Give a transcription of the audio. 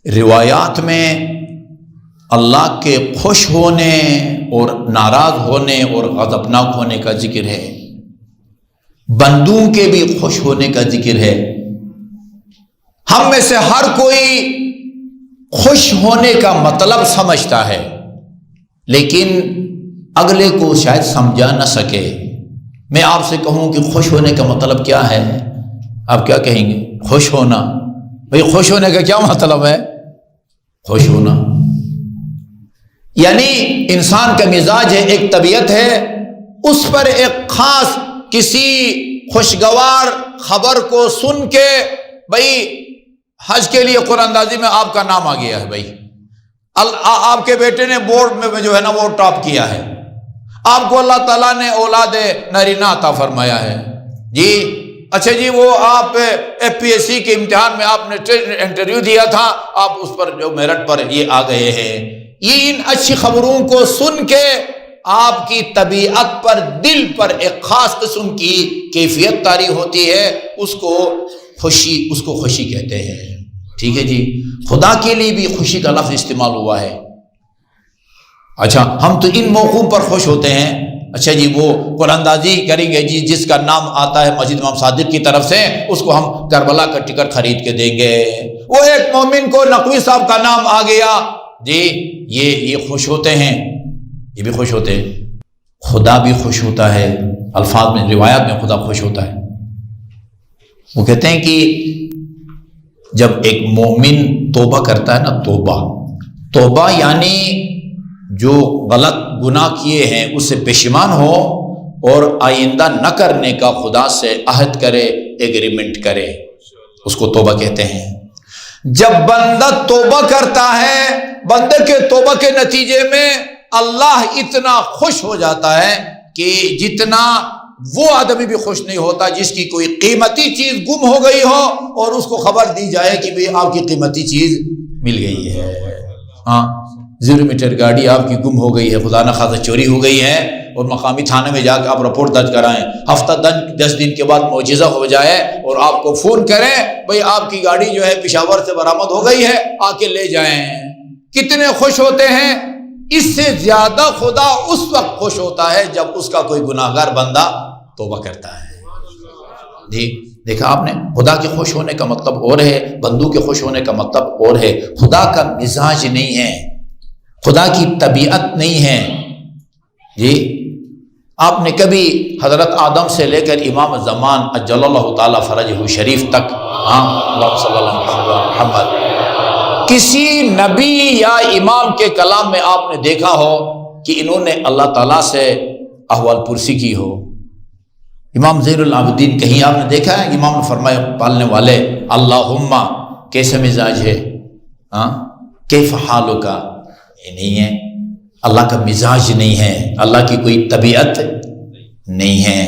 روایات میں اللہ کے خوش ہونے اور ناراض ہونے اور غضبناک ہونے کا ذکر ہے، بندوں کے بھی خوش ہونے کا ذکر ہے۔ ہم میں سے ہر کوئی خوش ہونے کا مطلب سمجھتا ہے، لیکن اگلے کو شاید سمجھا نہ سکے۔ میں آپ سے کہوں کہ خوش ہونے کا مطلب کیا ہے، آپ کیا کہیں گے؟ خوش ہونا۔ بھئی خوش ہونے کا کیا مطلب ہے؟ خوش ہونا یعنی انسان کا مزاج ہے، ایک طبیعت ہے، اس پر ایک خاص کسی خوشگوار خبر کو سن کے، بھئی حج کے لیے قرآن اندازی میں آپ کا نام آ گیا ہے، بھئی آپ کے بیٹے نے بورڈ میں جو ہے نا وہ ٹاپ کیا ہے، آپ کو اللہ تعالیٰ نے اولاد نارینہ عطا فرمایا ہے جی، اچھا جی وہ آپ FPSC کے امتحان میں آپ نے انٹرویو دیا تھا، آپ اس پر جو میرٹ پر یہ آ گئے ہیں۔ یہ ان اچھی خبروں کو سن کے آپ کی طبیعت پر، دل پر ایک خاص قسم کی کیفیت طاری ہوتی ہے، اس کو خوشی کہتے ہیں۔ ٹھیک ہے جی، خدا کے لیے بھی خوشی کا لفظ استعمال ہوا ہے۔ اچھا ہم تو ان موقعوں پر خوش ہوتے ہیں، اچھا جی وہ قرآن اندازی کریں گے جی، جس کا نام آتا ہے مسجد امام صادق کی طرف سے، اس کو ہم کربلا کا ٹکٹ خرید کے دیں گے۔ وہ ایک مومن کو نقوی صاحب کا نام آ گیا جی، یہ خوش ہوتے ہیں، یہ بھی خوش ہوتے ہیں۔ خدا بھی خوش ہوتا ہے، الفاظ میں روایات میں خدا خوش ہوتا ہے۔ وہ کہتے ہیں کہ جب ایک مومن توبہ کرتا ہے نا، توبہ یعنی جو غلط گناہ کیے ہیں اس سے پشیمان ہو اور آئندہ نہ کرنے کا خدا سے عہد کرے، ایگریمنٹ کرے، اس کو توبہ کہتے ہیں۔ جب بندہ توبہ کرتا ہے، بندے کے توبہ کے نتیجے میں اللہ اتنا خوش ہو جاتا ہے کہ جتنا وہ آدمی بھی خوش نہیں ہوتا جس کی کوئی قیمتی چیز گم ہو گئی ہو اور اس کو خبر دی جائے کہ بھئی آپ کی قیمتی چیز مل گئی ہے۔ ہاں 0 میٹر گاڑی آپ کی گم ہو گئی ہے، خدا نخواستہ چوری ہو گئی ہے، اور مقامی تھانے میں جا کے آپ رپورٹ درج کرائیں، ہفتہ 10 دن کے بعد معجزہ ہو جائے اور آپ کو فون کریں بھئی آپ کی گاڑی جو ہے پشاور سے برآمد ہو گئی ہے، آ کے لے جائیں۔ کتنے خوش ہوتے ہیں؟ اس سے زیادہ خدا اس وقت خوش ہوتا ہے جب اس کا کوئی گناہگار بندہ توبہ کرتا ہے۔ جی دیکھا آپ نے، خدا کے خوش ہونے کا مطلب اور ہے، بندوں کے خوش ہونے کا مطلب اور ہے۔ خدا کا مزاج نہیں ہے، خدا کی طبیعت نہیں ہے۔ جی آپ نے کبھی حضرت آدم سے لے کر امام زمان اجل اللہ تعالی فرجہ شریف تک، اللہم صلی اللہ علیہ محمد، کسی نبی یا امام کے کلام میں آپ نے دیکھا ہو کہ انہوں نے اللہ تعالیٰ سے احوال پرسی کی ہو؟ امام زین العابدین کہیں آپ نے دیکھا ہے امام نے فرمایا پالنے والے اللہم کیسے مزاج ہے، کیف حالک؟ یہ نہیں ہے، اللہ کا مزاج نہیں ہے، اللہ کی کوئی طبیعت نہیں ہے۔